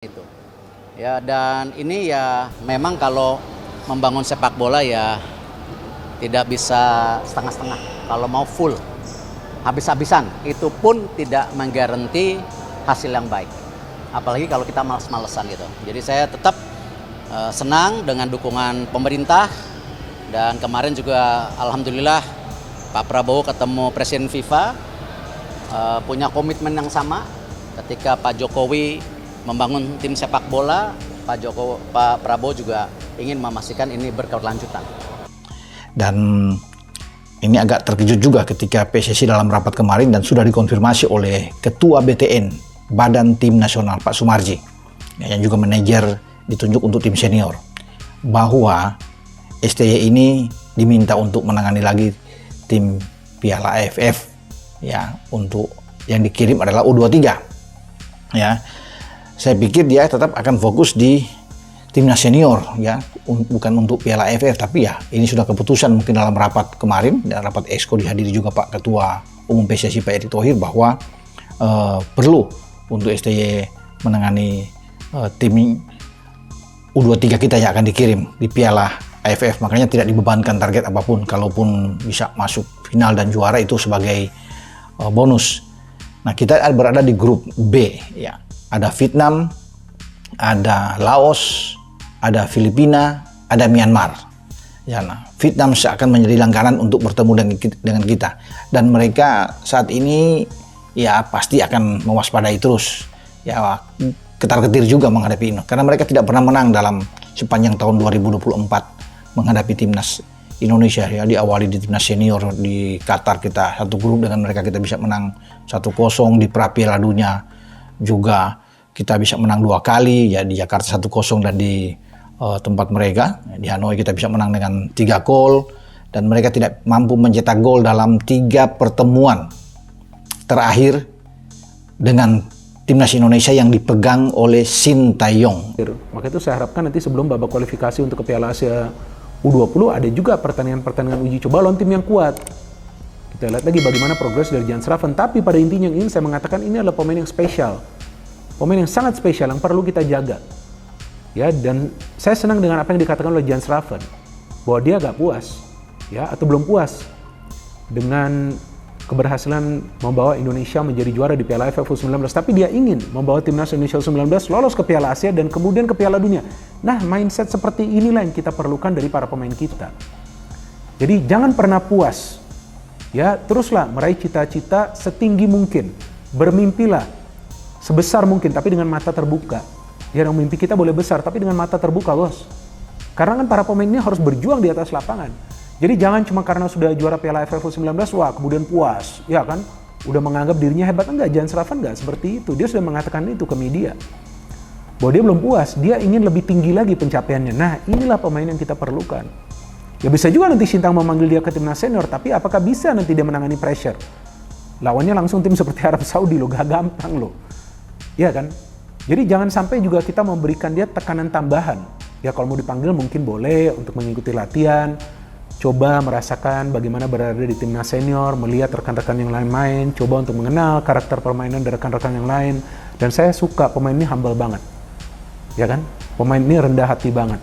Itu. Ya, dan ini ya memang kalau membangun sepak bola ya tidak bisa setengah-setengah. Kalau mau full, habis-habisan, itu pun tidak menggaranti hasil yang baik. Apalagi kalau kita malas-malesan gitu. Jadi saya tetap senang dengan dukungan pemerintah, dan kemarin juga alhamdulillah Pak Prabowo ketemu Presiden FIFA, punya komitmen yang sama. Ketika Pak Jokowi membangun tim sepak bola, Pak Prabowo juga ingin memastikan ini berkelanjutan. Dan ini agak terkejut juga ketika PSSI dalam rapat kemarin dan sudah dikonfirmasi oleh Ketua BTN, Badan Tim Nasional, Pak Sumarji, yang juga manajer ditunjuk untuk tim senior, bahwa STY ini diminta untuk menangani lagi tim Piala AFF, ya, untuk yang dikirim adalah U23, ya. Saya pikir dia tetap akan fokus di timnas senior, ya, bukan untuk Piala AFF. Tapi ya ini sudah keputusan mungkin dalam rapat kemarin, dan rapat Exco dihadiri juga Pak Ketua Umum PSSI Pak Erick Thohir, bahwa perlu untuk STY menangani tim U23 kita yang akan dikirim di Piala AFF. Makanya tidak dibebankan target apapun, kalaupun bisa masuk final dan juara itu sebagai bonus. Nah, kita berada di grup B, ya. Ada Vietnam, ada Laos, ada Filipina, ada Myanmar. Ya, nah, Vietnam seakan menjadi langganan untuk bertemu dengan kita. Dan mereka saat ini ya pasti akan mewaspadai terus. Ya, ketar-ketir juga menghadapi ini. Karena mereka tidak pernah menang dalam sepanjang tahun 2024 menghadapi timnas Indonesia. Ya, diawali di timnas senior di Qatar, kita satu grup dengan mereka, kita bisa menang 1-0 di pra-Piala Dunia. Juga kita bisa menang 2 kali, ya, di Jakarta 1-0 dan di tempat mereka di Hanoi kita bisa menang dengan 3 gol, dan mereka tidak mampu mencetak gol dalam 3 pertemuan terakhir dengan timnas Indonesia yang dipegang oleh Sintayong. Maka itu saya harapkan nanti sebelum babak kualifikasi untuk ke Piala Asia U20 ada juga pertandingan-pertandingan uji coba lawan tim yang kuat. Kita lihat lagi bagaimana progres dari Jan Schraven. Tapi pada intinya yang ingin saya mengatakan, ini adalah pemain yang spesial. Pemain yang sangat spesial yang perlu kita jaga. Ya, dan saya senang dengan apa yang dikatakan oleh Jan Schraven, bahwa dia agak puas, ya, atau belum puas dengan keberhasilan membawa Indonesia menjadi juara di Piala AFF U19, tapi dia ingin membawa timnas Indonesia U19 lolos ke Piala Asia dan kemudian ke Piala Dunia. Nah, mindset seperti inilah yang kita perlukan dari para pemain kita. Jadi jangan pernah puas. Ya, teruslah meraih cita-cita setinggi mungkin. Bermimpilah sebesar mungkin, tapi dengan mata terbuka. Ya, mimpi kita boleh besar, tapi dengan mata terbuka, bos. Karena kan para pemain ini harus berjuang di atas lapangan. Jadi jangan cuma karena sudah juara Piala AFF U19, wah kemudian puas. Ya kan, udah menganggap dirinya hebat. Enggak, Jan Schraven enggak seperti itu. Dia sudah mengatakan itu ke media. Bahwa dia belum puas, dia ingin lebih tinggi lagi pencapaiannya. Nah, inilah pemain yang kita perlukan. Ya bisa juga nanti Sintang memanggil dia ke timnas senior, tapi apakah bisa nanti dia menangani pressure? Lawannya langsung tim seperti Arab Saudi loh, gak gampang loh. Iya kan? Jadi jangan sampai juga kita memberikan dia tekanan tambahan. Ya kalau mau dipanggil mungkin boleh untuk mengikuti latihan, coba merasakan bagaimana berada di timnas senior, melihat rekan-rekan yang lain main, coba untuk mengenal karakter permainan dari rekan-rekan yang lain. Dan saya suka pemain ini humble banget. Ya kan? Pemain ini rendah hati banget.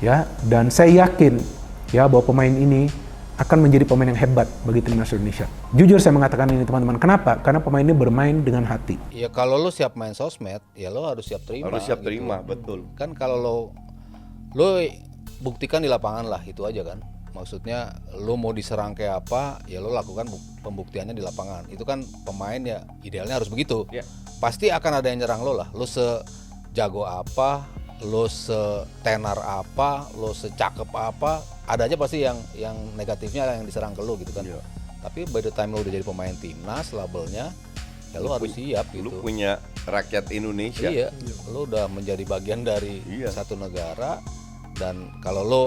Ya, dan saya yakin ya bahwa pemain ini akan menjadi pemain yang hebat bagi timnas Indonesia. Jujur saya mengatakan ini teman-teman. Kenapa? Karena pemain ini bermain dengan hati. Ya kalau lo siap main sosmed, ya lo harus siap terima. Harus siap gitu. terima, betul. Kan kalau lo buktikan di lapangan lah, itu aja kan. Maksudnya lo mau diserang kayak apa, ya lo lakukan pembuktiannya di lapangan. Itu kan pemain ya idealnya harus begitu. Ya. Pasti akan ada yang nyerang lo lah. Lo sejago apa, lo setenar apa, lo secakep apa, ada aja pasti yang negatifnya yang diserang ke lo gitu kan. Iya. Tapi by the time lo udah jadi pemain timnas, labelnya ya lo harus siap gitu. Lu punya rakyat Indonesia. Iya, lo udah menjadi bagian dari satu negara, dan kalau lo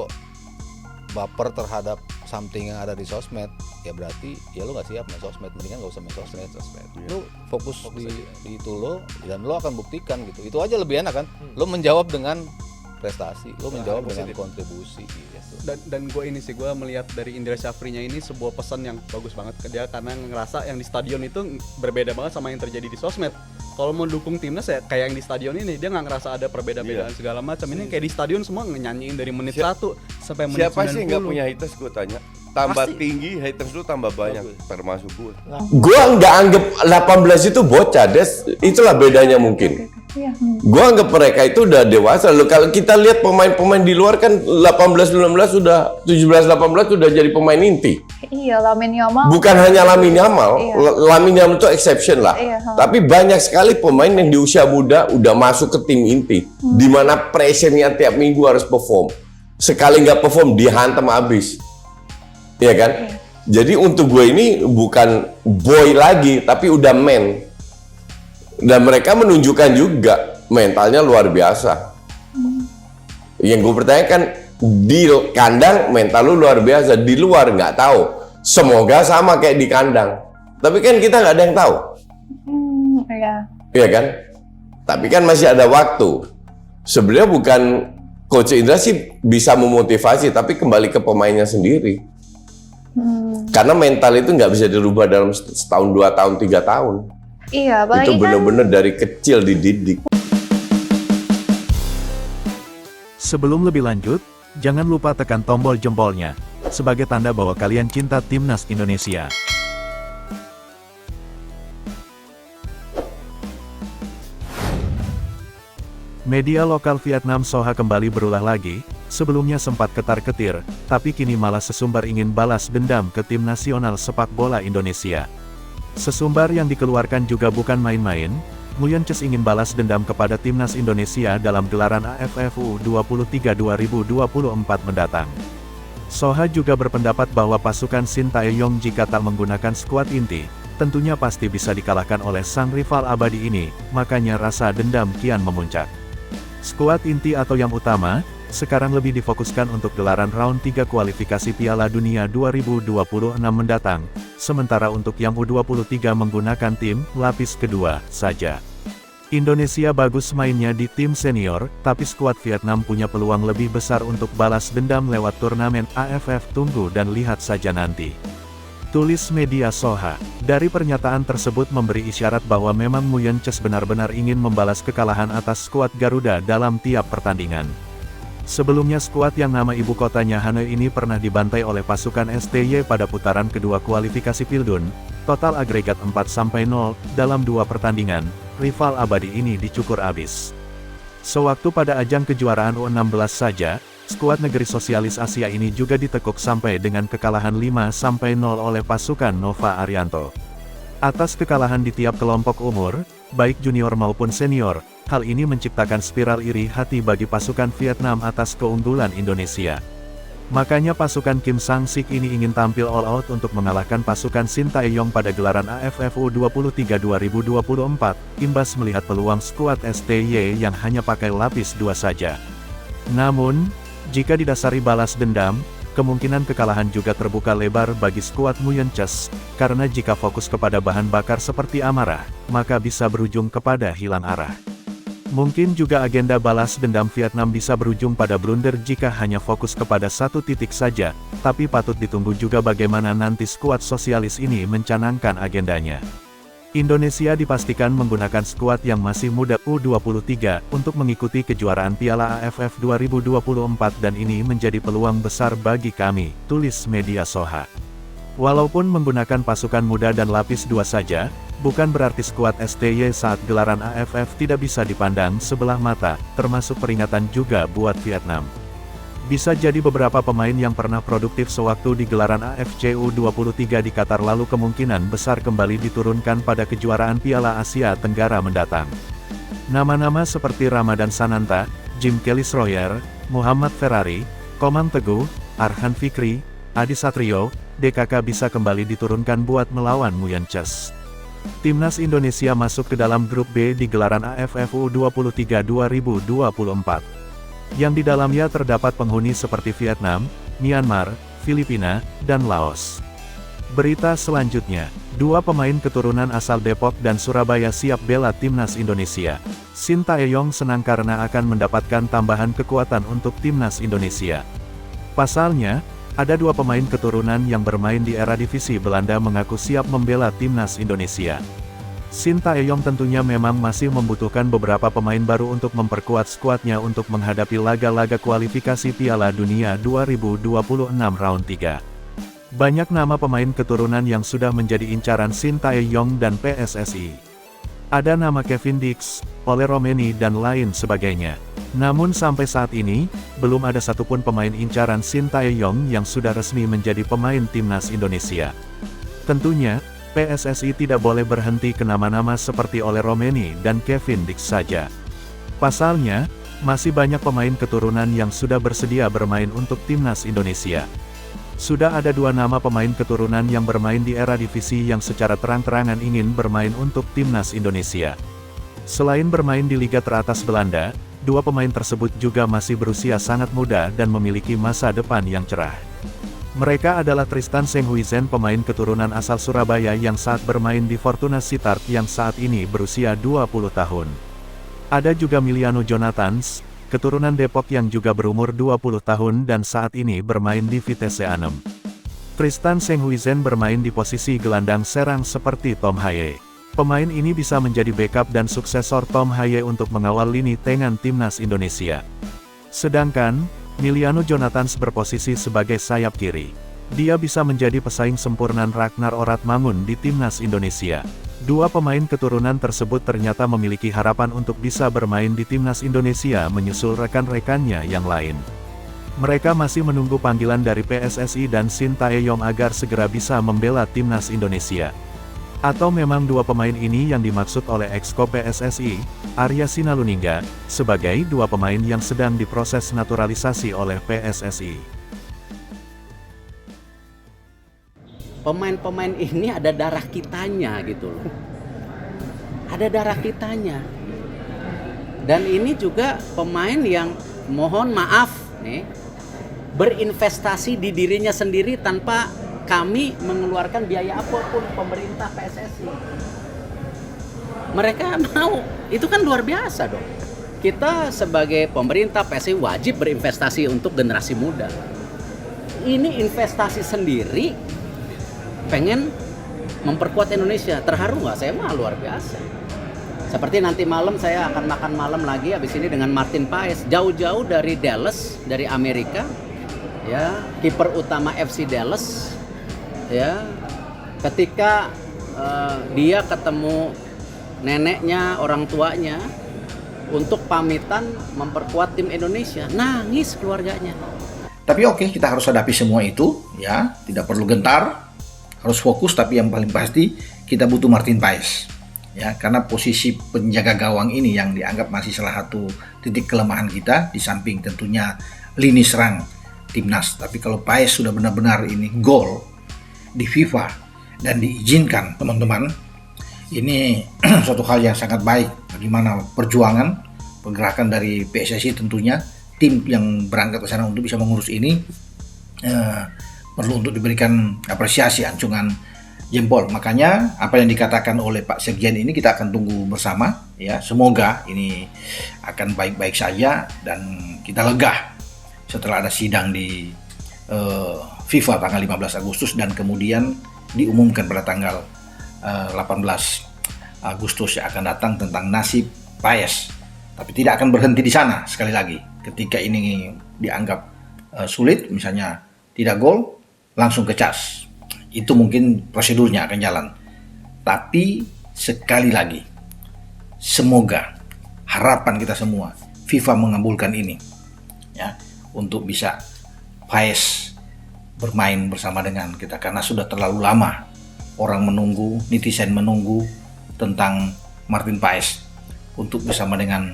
baper terhadap something yang ada di sosmed, ya berarti ya lo nggak siap main sosmed. Mendingan nggak usah main sosmed. Lo fokus di itu lo, dan lo akan buktikan gitu. Itu aja lebih enak kan. Lo menjawab dengan prestasi, lo menjawab dengan kontribusi gitu. Dan gue ini sih, gue melihat dari Indra Syafrinya ini sebuah pesan yang bagus banget ke dia, karena ngerasa yang di stadion itu berbeda banget sama yang terjadi di sosmed. Kalau mau dukung timnas ya kayak yang di stadion ini, dia nggak ngerasa ada perbedaan segala macam. Ini kayak di stadion semua nyanyiin dari menit 1 sampai menit 90. Siapa sih nggak punya haters, gue tanya. Tambah Pasti. tinggi haters lu tambah banyak, termasuk gue. Gua nggak anggap 18 itu bocah, Des. Itulah bedanya mungkin. Gua anggap mereka itu udah dewasa. Loh, kalau kita lihat pemain-pemain di luar kan 18-19 sudah 17-18 sudah jadi pemain inti. Iya, Lamine Yamal. Bukan hanya Lamine Yamal, Iya. Lamine Yamal itu exception lah. Iya, Tapi banyak sekali pemain yang di usia muda udah masuk ke tim inti, di mana pressure-nya tiap minggu harus perform. Sekali nggak perform dihantam habis. Iya kan? Jadi untuk gue ini bukan boy lagi, tapi udah man. Dan mereka menunjukkan juga mentalnya luar biasa. Yang gue pertanyakan, di kandang mental lu luar biasa, di luar nggak tahu. Semoga sama kayak di kandang. Tapi kan kita nggak ada yang tahu. Iya. Iya kan? Tapi kan masih ada waktu. Sebenarnya bukan Coach Indra sih bisa memotivasi, tapi kembali ke pemainnya sendiri. Karena mental itu nggak bisa dirubah dalam setahun, 2 tahun, 3 tahun. Iya, apalagi Itu kan benar-benar dari kecil dididik. Sebelum lebih lanjut, jangan lupa tekan tombol jempolnya, sebagai tanda bahwa kalian cinta Timnas Indonesia. Media lokal Vietnam Soha kembali berulah lagi, sebelumnya sempat ketar-ketir, tapi kini malah sesumbar ingin balas dendam ke tim nasional sepak bola Indonesia. Sesumbar yang dikeluarkan juga bukan main-main, Nguyen Ches ingin balas dendam kepada timnas Indonesia dalam gelaran AFF U23 2024 mendatang. Soha juga berpendapat bahwa pasukan Shin Tae-yong jika tak menggunakan skuad inti, tentunya pasti bisa dikalahkan oleh sang rival abadi ini, makanya rasa dendam kian memuncak. Skuad inti atau yang utama, sekarang lebih difokuskan untuk gelaran round 3 kualifikasi Piala Dunia 2026 mendatang, sementara untuk yang U23 menggunakan tim lapis kedua saja. Indonesia bagus mainnya di tim senior, tapi skuad Vietnam punya peluang lebih besar untuk balas dendam lewat turnamen AFF. Tunggu dan lihat saja nanti. Tulis media Soha. Dari pernyataan tersebut memberi isyarat bahwa memang Nguyen Ches benar-benar ingin membalas kekalahan atas skuad Garuda dalam tiap pertandingan. Sebelumnya skuad yang nama ibu kotanya Hanoi ini pernah dibantai oleh pasukan STY pada putaran kedua kualifikasi Pildun, total agregat 4-0 dalam 2 pertandingan, rival abadi ini dicukur abis. Sewaktu pada ajang kejuaraan U16 saja, skuad negeri sosialis Asia ini juga ditekuk sampai dengan kekalahan 5-0 oleh pasukan Nova Arianto. Atas kekalahan di tiap kelompok umur, baik junior maupun senior, hal ini menciptakan spiral iri hati bagi pasukan Vietnam atas keunggulan Indonesia. Makanya pasukan Kim Sang-sik ini ingin tampil all out untuk mengalahkan pasukan Shin Tae-yong pada gelaran AFF U23 2024, imbas melihat peluang skuad STY yang hanya pakai lapis 2 saja. Namun, jika didasari balas dendam, kemungkinan kekalahan juga terbuka lebar bagi skuad Nguyen Ches, karena jika fokus kepada bahan bakar seperti amarah, maka bisa berujung kepada hilang arah. Mungkin juga agenda balas dendam Vietnam bisa berujung pada blunder jika hanya fokus kepada satu titik saja, tapi patut ditunggu juga bagaimana nanti skuad sosialis ini mencanangkan agendanya. Indonesia dipastikan menggunakan skuad yang masih muda U23 untuk mengikuti kejuaraan Piala AFF 2024 dan ini menjadi peluang besar bagi kami, tulis media Soha. Walaupun menggunakan pasukan muda dan lapis 2 saja, bukan berarti skuad STY saat gelaran AFF tidak bisa dipandang sebelah mata, termasuk peringatan juga buat Vietnam. Bisa jadi beberapa pemain yang pernah produktif sewaktu di gelaran AFC U23 di Qatar lalu kemungkinan besar kembali diturunkan pada kejuaraan Piala Asia Tenggara mendatang. Nama-nama seperti Ramadan Sananta, Jim Kelly-Sroyer, Muhammad Ferrari, Komang Teguh, Arhan Fikri, Adi Satrio, DKK bisa kembali diturunkan buat melawan Nguyen Ches. Timnas Indonesia masuk ke dalam grup B di gelaran AFF U23 2024. Yang di dalamnya terdapat penghuni seperti Vietnam, Myanmar, Filipina, dan Laos. Berita selanjutnya. Dua pemain keturunan asal Depok dan Surabaya siap bela timnas Indonesia. Sintayong senang karena akan mendapatkan tambahan kekuatan untuk timnas Indonesia. Pasalnya, ada dua pemain keturunan yang bermain di era divisi Belanda mengaku siap membela timnas Indonesia. Sintayong tentunya memang masih membutuhkan beberapa pemain baru untuk memperkuat skuadnya untuk menghadapi laga-laga kualifikasi Piala Dunia 2026 round 3. Banyak nama pemain keturunan yang sudah menjadi incaran Sintayong dan PSSI. Ada nama Kevin Dix, Ole Romeni dan lain sebagainya. Namun sampai saat ini, belum ada satupun pemain incaran Sintayong yang sudah resmi menjadi pemain timnas Indonesia. Tentunya, PSSI tidak boleh berhenti ke nama-nama seperti Ole Romeni dan Kevin Dix saja. Pasalnya, masih banyak pemain keturunan yang sudah bersedia bermain untuk timnas Indonesia. Sudah ada dua nama pemain keturunan yang bermain di era divisi yang secara terang-terangan ingin bermain untuk timnas Indonesia. Selain bermain di liga teratas Belanda, dua pemain tersebut juga masih berusia sangat muda dan memiliki masa depan yang cerah. Mereka adalah Tristan Senghuisen, pemain keturunan asal Surabaya yang saat bermain di Fortuna Sittard yang saat ini berusia 20 tahun. Ada juga Miliano Jonathans, keturunan Depok yang juga berumur 20 tahun dan saat ini bermain di Vitesse Arnhem. Tristan Senghuisen bermain di posisi gelandang serang seperti Tom Haye. Pemain ini bisa menjadi backup dan suksesor Tom Haye untuk mengawal lini tengah timnas Indonesia. Sedangkan, Miliano Jonathans berposisi sebagai sayap kiri. Dia bisa menjadi pesaing sempurna Ragnar Oratmangun di timnas Indonesia. Dua pemain keturunan tersebut ternyata memiliki harapan untuk bisa bermain di timnas Indonesia menyusul rekan-rekannya yang lain. Mereka masih menunggu panggilan dari PSSI dan Sintayong agar segera bisa membela timnas Indonesia. Atau memang dua pemain ini yang dimaksud oleh Exco PSSI, Arya Sinulinga, sebagai dua pemain yang sedang diproses naturalisasi oleh PSSI. Pemain-pemain ini ada darah kitanya gitu loh. Ada darah kitanya. Dan ini juga pemain yang mohon maaf nih, berinvestasi di dirinya sendiri tanpa kami mengeluarkan biaya apapun, pemerintah PSSI. Mereka mau, itu kan luar biasa dong. Kita sebagai pemerintah PSSI wajib berinvestasi untuk generasi muda. Ini investasi sendiri, pengen memperkuat Indonesia. Terharu nggak? Saya mah luar biasa. Seperti nanti malam saya akan makan malam lagi habis ini dengan Martin Paes, jauh-jauh dari Dallas, dari Amerika, ya, kiper utama FC Dallas, ya. Ketika dia ketemu neneknya, orang tuanya untuk pamitan memperkuat tim Indonesia, nangis keluarganya. Tapi oke, kita harus hadapi semua itu, ya, tidak perlu gentar. Harus fokus, tapi yang paling pasti kita butuh Martin Paes, ya, karena posisi penjaga gawang ini yang dianggap masih salah satu titik kelemahan kita, di samping tentunya lini serang timnas. Tapi kalau Paes sudah benar-benar ini gol di FIFA dan diizinkan, teman-teman, ini suatu hal yang sangat baik. Bagaimana perjuangan, pergerakan dari PSSI tentunya, tim yang berangkat ke sana untuk bisa mengurus ini, perlu untuk diberikan apresiasi, acungan jempol. Makanya apa yang dikatakan oleh Pak Sekjen ini kita akan tunggu bersama, ya. Semoga ini akan baik-baik saja dan kita lega setelah ada sidang di FIFA tanggal 15 Agustus dan kemudian diumumkan pada tanggal 18 Agustus yang akan datang tentang nasib Paes. Tapi tidak akan berhenti di sana. Sekali lagi, ketika ini dianggap sulit, misalnya tidak gol, langsung ke cas. Itu mungkin prosedurnya akan jalan. Tapi sekali lagi, semoga harapan kita semua FIFA mengabulkan ini, ya, untuk bisa Paes bermain bersama dengan kita, karena sudah terlalu lama orang menunggu, netizen menunggu tentang Martin Paes untuk bersama dengan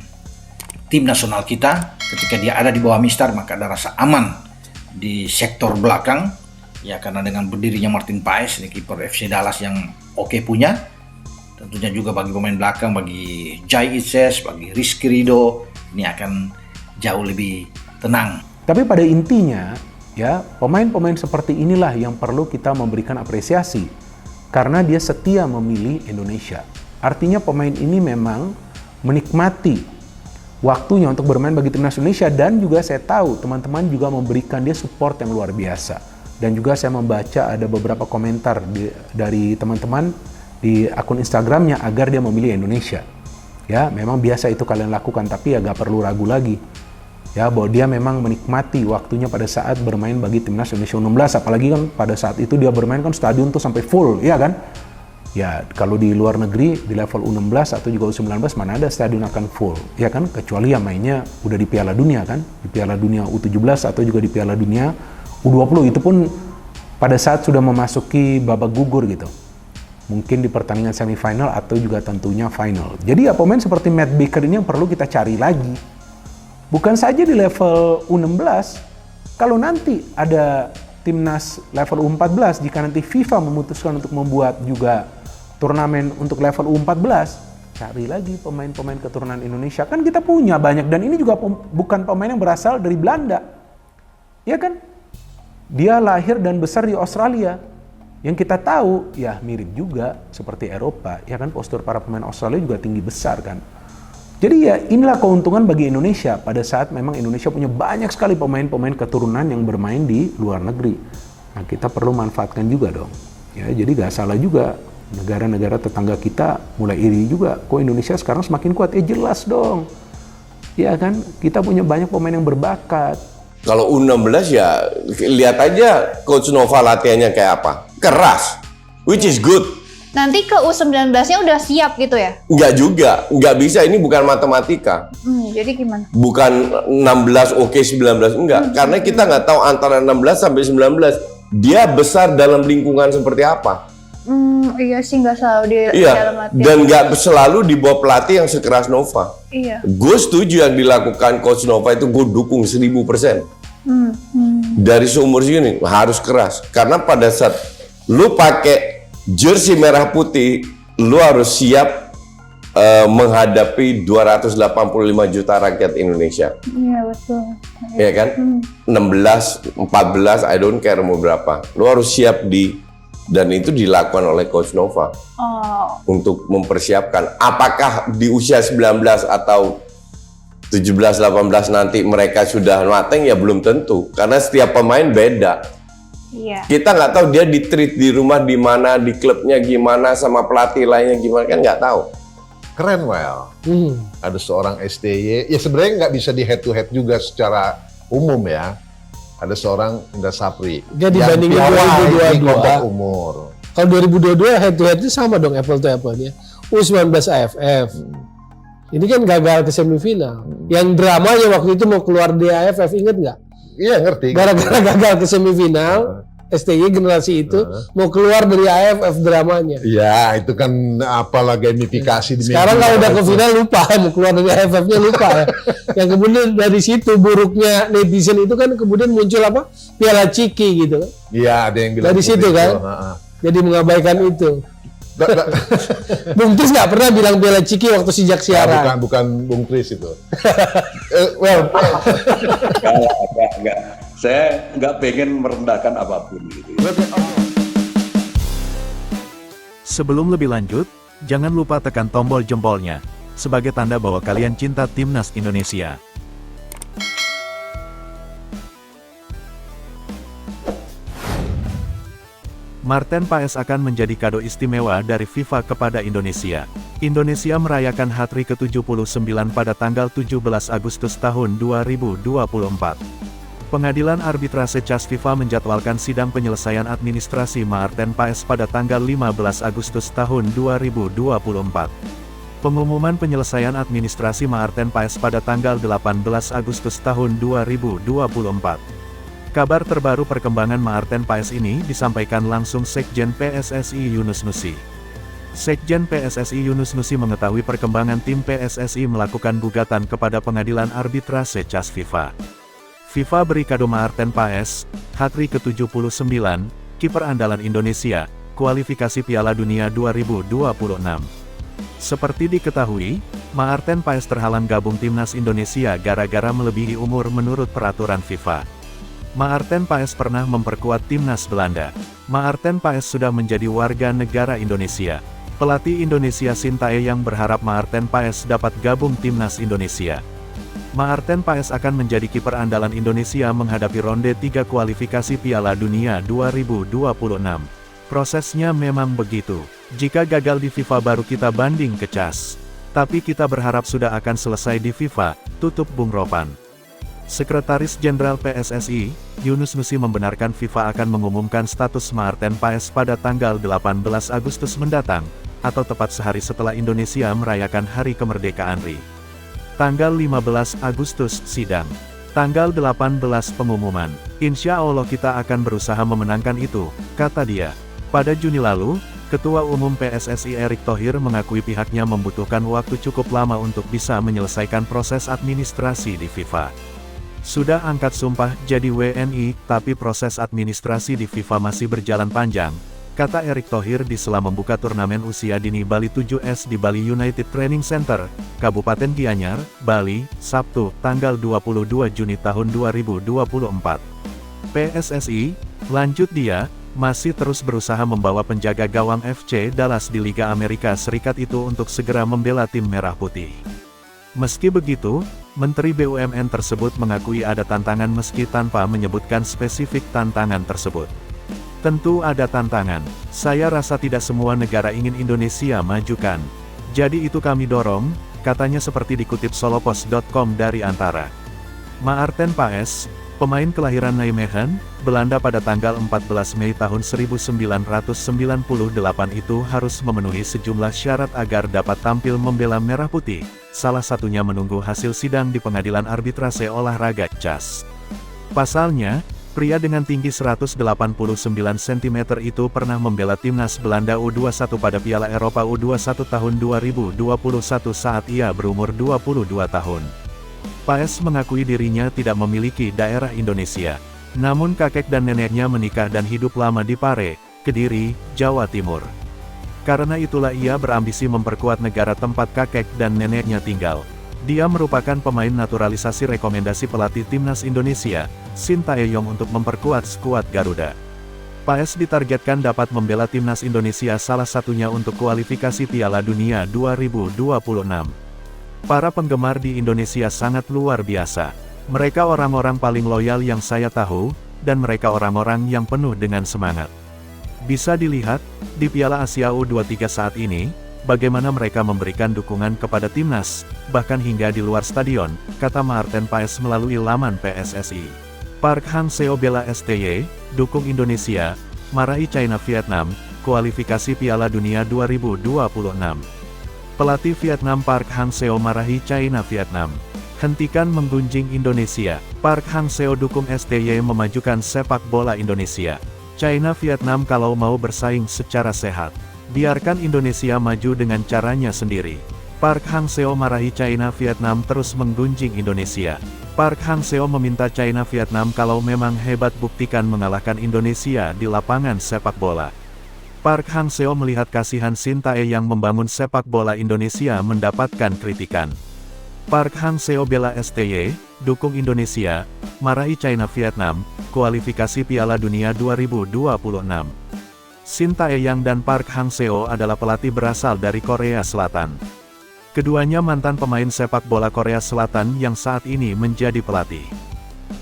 tim nasional kita. Ketika dia ada di bawah Mistar, maka ada rasa aman di sektor belakang, ya, karena dengan berdirinya Martin Paes, ini kiper FC Dallas yang oke punya, tentunya juga bagi pemain belakang, bagi Jai Itzes, bagi Rizky Ridho, ini akan jauh lebih tenang. Tapi pada intinya, ya, pemain-pemain seperti inilah yang perlu kita memberikan apresiasi karena dia setia memilih Indonesia. Artinya pemain ini memang menikmati waktunya untuk bermain bagi timnas Indonesia, dan juga saya tahu teman-teman juga memberikan dia support yang luar biasa. Dan juga saya membaca ada beberapa komentar dari teman-teman di akun Instagramnya agar dia memilih Indonesia. Ya, memang biasa itu kalian lakukan, tapi ya gak perlu ragu lagi. Ya, bahwa dia memang menikmati waktunya pada saat bermain bagi timnas Indonesia U16, apalagi kan pada saat itu dia bermain kan stadion tuh sampai full, ya kan? Ya, kalau di luar negeri di level U16 atau juga U19 mana ada stadion akan full, ya kan? Kecuali yang mainnya udah di Piala Dunia kan, di Piala Dunia U17 atau juga di Piala Dunia U20, itu pun pada saat sudah memasuki babak gugur gitu. Mungkin di pertandingan semifinal atau juga tentunya final. Jadi ya pemain seperti Matt Baker ini yang perlu kita cari lagi. Bukan saja di level U16, kalau nanti ada timnas level U14, jika nanti FIFA memutuskan untuk membuat juga turnamen untuk level U14, cari lagi pemain-pemain keturunan Indonesia. Kan kita punya banyak, dan ini juga bukan pemain yang berasal dari Belanda. Ya kan? Dia lahir dan besar di Australia. Yang kita tahu, ya mirip juga seperti Eropa. Ya kan, postur para pemain Australia juga tinggi besar kan. Jadi ya inilah keuntungan bagi Indonesia pada saat memang Indonesia punya banyak sekali pemain-pemain keturunan yang bermain di luar negeri. Nah, kita perlu manfaatkan juga dong. Ya, jadi gak salah juga negara-negara tetangga kita mulai iri juga. Kok Indonesia sekarang semakin kuat? Jelas dong. Ya kan, kita punya banyak pemain yang berbakat. Kalau U16 ya lihat aja Coach Nova latihannya kayak apa. Keras, which is good. Nanti ke U19-nya udah siap gitu ya? Enggak juga, enggak bisa, ini bukan matematika. Jadi gimana? Bukan 16 oke 19, enggak. Karena kita nggak tahu antara 16 sampai 19 dia besar dalam lingkungan seperti apa. Iya sih, nggak selalu di dalam latihan. Dan nggak selalu di bawah pelatih yang sekeras Nova. Iya. Gue setuju yang dilakukan Coach Nova itu, gue dukung 1000%. Dari seumur segini harus keras. Karena pada saat lu pakai jersey merah putih, lu harus siap menghadapi 285 juta rakyat Indonesia. Iya betul. Iya kan? 16, 14, I don't care mau berapa. Lu harus siap dan itu dilakukan oleh Coach Nova untuk mempersiapkan. Apakah di usia 19 atau 17-18 nanti mereka sudah mateng, ya belum tentu. Karena setiap pemain beda. Iya. Kita nggak tahu dia di-treat di rumah di mana, di klubnya gimana, sama pelatih lainnya gimana, kan nggak tahu. Keren, Well. Ada seorang STY, ya sebenarnya nggak bisa di head to head juga secara umum ya. Ada seorang Indra Sapri. Jadi dibandingin 2022 kelompok umur. Kalau 2022 head to head itu sama dong apple to apple-nya. U19 AFF. Ini kan gagal ke semifinal. Yang dramanya waktu itu mau keluar di AFF, inget nggak? Iya, ngerti. Gara-gara gagal ke semifinal, STY generasi itu mau keluar dari AFF dramanya. Iya, itu kan apalah gamifikasi di sekarang kalau udah ke final lupa, mau keluar dari AFF-nya lupa ya. Yang kemudian dari situ buruknya netizen itu kan kemudian muncul apa? Piala Ciki gitu kan. Iya, ada yang bilang dari situ kan. Jadi mengabaikan itu. Bung Tris nggak pernah bilang Piala Ciki waktu sejak siaran. Bukan Bung Tris itu. Well, enggak. Saya nggak pengen merendahkan apapun gitu. Sebelum lebih lanjut, jangan lupa tekan tombol jempolnya, sebagai tanda bahwa kalian cinta Timnas Indonesia. Marten Paes akan menjadi kado istimewa dari FIFA kepada Indonesia. Indonesia merayakan HATRI ke-79 pada tanggal 17 Agustus tahun 2024. Pengadilan Arbitrase CAS FIFA menjadwalkan sidang penyelesaian administrasi Marten Paes pada tanggal 15 Agustus tahun 2024. Pengumuman penyelesaian administrasi Marten Paes pada tanggal 18 Agustus tahun 2024. Kabar terbaru perkembangan Marten Paes ini disampaikan langsung Sekjen PSSI Yunus Nusi. Sekjen PSSI Yunus Nusi mengetahui perkembangan tim PSSI melakukan gugatan kepada Pengadilan Arbitrase CAS FIFA. FIFA beri kado Marten Paes, HATRI ke-79, kiper andalan Indonesia, kualifikasi Piala Dunia 2026. Seperti diketahui, Marten Paes terhalang gabung timnas Indonesia gara-gara melebihi umur menurut peraturan FIFA. Maarten Paes pernah memperkuat timnas Belanda. Maarten Paes sudah menjadi warga negara Indonesia. Pelatih Indonesia Sintayong berharap Maarten Paes dapat gabung timnas Indonesia. Maarten Paes akan menjadi kiper andalan Indonesia menghadapi ronde 3 kualifikasi Piala Dunia 2026. Prosesnya memang begitu. Jika gagal di FIFA baru kita banding ke CAS. Tapi kita berharap sudah akan selesai di FIFA, tutup Bung Ropan. Sekretaris Jenderal PSSI, Yunus Nusi membenarkan FIFA akan mengumumkan status Maarten Paes pada tanggal 18 Agustus mendatang, atau tepat sehari setelah Indonesia merayakan Hari Kemerdekaan RI. Tanggal 15 Agustus sidang. Tanggal 18 pengumuman. Insya Allah kita akan berusaha memenangkan itu, kata dia. Pada Juni lalu, Ketua Umum PSSI Erick Thohir mengakui pihaknya membutuhkan waktu cukup lama untuk bisa menyelesaikan proses administrasi di FIFA. Sudah angkat sumpah jadi WNI, tapi proses administrasi di FIFA masih berjalan panjang, kata Erick Thohir di sela membuka turnamen usia dini Bali 7S di Bali United Training Center, Kabupaten Gianyar, Bali, Sabtu, tanggal 22 Juni tahun 2024. PSSI, lanjut dia, masih terus berusaha membawa penjaga gawang FC Dallas di Liga Amerika Serikat itu untuk segera membela tim Merah Putih. Meski begitu, Menteri BUMN tersebut mengakui ada tantangan meski tanpa menyebutkan spesifik tantangan tersebut. Tentu ada tantangan, saya rasa tidak semua negara ingin Indonesia majukan. Jadi itu kami dorong, katanya seperti dikutip solopos.com dari Antara. Maarten Paes, pemain kelahiran Nijmegen, Belanda pada tanggal 14 Mei tahun 1998 itu harus memenuhi sejumlah syarat agar dapat tampil membela Merah Putih, salah satunya menunggu hasil sidang di Pengadilan Arbitrase Olahraga CAS. Pasalnya, pria dengan tinggi 189 cm itu pernah membela timnas Belanda U21 pada Piala Eropa U21 tahun 2021 saat ia berumur 22 tahun. Paes mengakui dirinya tidak memiliki daerah Indonesia. Namun kakek dan neneknya menikah dan hidup lama di Pare, Kediri, Jawa Timur. Karena itulah ia berambisi memperkuat negara tempat kakek dan neneknya tinggal. Dia merupakan pemain naturalisasi rekomendasi pelatih timnas Indonesia, Sintayong untuk memperkuat skuad Garuda. Paes ditargetkan dapat membela timnas Indonesia salah satunya untuk kualifikasi Piala Dunia 2026. Para penggemar di Indonesia sangat luar biasa. Mereka orang-orang paling loyal yang saya tahu, dan mereka orang-orang yang penuh dengan semangat. Bisa dilihat, di Piala Asia U23 saat ini, bagaimana mereka memberikan dukungan kepada timnas, bahkan hingga di luar stadion, kata Maarten Paes melalui laman PSSI. Park Hang-seo bela STY, dukung Indonesia, marahi China Vietnam, kualifikasi Piala Dunia 2026. Pelatih Vietnam Park Hang-seo marahi China Vietnam. Hentikan menggunjing Indonesia. Park Hang-seo dukung STY memajukan sepak bola Indonesia. China Vietnam kalau mau bersaing secara sehat. Biarkan Indonesia maju dengan caranya sendiri. Park Hang-seo marahi China Vietnam terus menggunjing Indonesia. Park Hang-seo meminta China Vietnam kalau memang hebat buktikan mengalahkan Indonesia di lapangan sepak bola. Park Hang-seo melihat kasihan Sintayong yang membangun sepak bola Indonesia mendapatkan kritikan. Park Hang-seo bela STY, dukung Indonesia, marahi China Vietnam, kualifikasi Piala Dunia 2026. Sintayong dan Park Hang-seo adalah pelatih berasal dari Korea Selatan. Keduanya mantan pemain sepak bola Korea Selatan yang saat ini menjadi pelatih.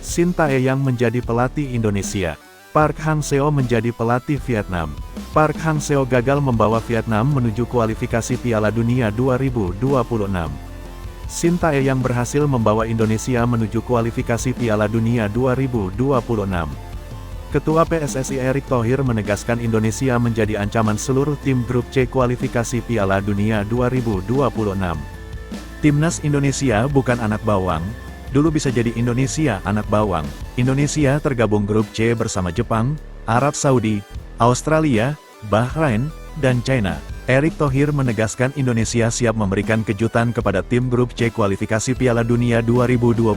Sintayong menjadi pelatih Indonesia. Park Hang-seo menjadi pelatih Vietnam. Park Hang-seo gagal membawa Vietnam menuju kualifikasi Piala Dunia 2026. Sintayong berhasil membawa Indonesia menuju kualifikasi Piala Dunia 2026. Ketua PSSI Erick Thohir menegaskan Indonesia menjadi ancaman seluruh tim grup C kualifikasi Piala Dunia 2026. Timnas Indonesia bukan anak bawang, dulu bisa jadi Indonesia anak bawang. Indonesia tergabung grup C bersama Jepang, Arab Saudi, Australia, Bahrain, dan China. Erick Thohir menegaskan Indonesia siap memberikan kejutan kepada tim grup C kualifikasi Piala Dunia 2026.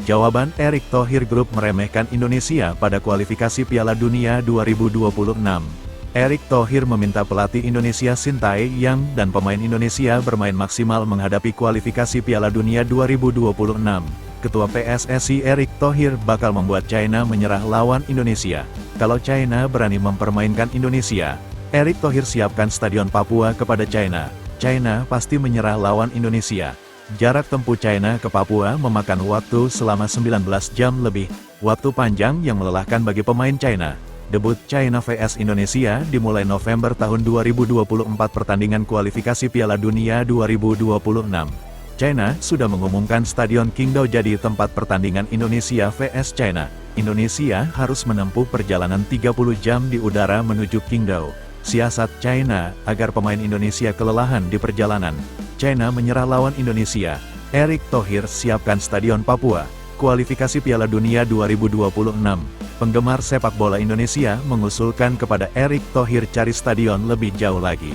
Jawaban Erick Thohir grup meremehkan Indonesia pada kualifikasi Piala Dunia 2026. Erick Thohir meminta pelatih Indonesia Sintayong dan pemain Indonesia bermain maksimal menghadapi kualifikasi Piala Dunia 2026. Ketua PSSI Erick Thohir bakal membuat China menyerah lawan Indonesia. Kalau China berani mempermainkan Indonesia, Erick Thohir siapkan Stadion Papua kepada China. China pasti menyerah lawan Indonesia. Jarak tempuh China ke Papua memakan waktu selama 19 jam lebih, waktu panjang yang melelahkan bagi pemain China. Debut China vs Indonesia dimulai November tahun 2024 pertandingan kualifikasi Piala Dunia 2026. China sudah mengumumkan Stadion Qingdao jadi tempat pertandingan Indonesia vs China. Indonesia harus menempuh perjalanan 30 jam di udara menuju Qingdao. Siasat China agar pemain Indonesia kelelahan di perjalanan. China menyerah lawan Indonesia. Erick Thohir siapkan Stadion Papua. Kualifikasi Piala Dunia 2026. Penggemar sepak bola Indonesia mengusulkan kepada Erick Thohir cari stadion lebih jauh lagi.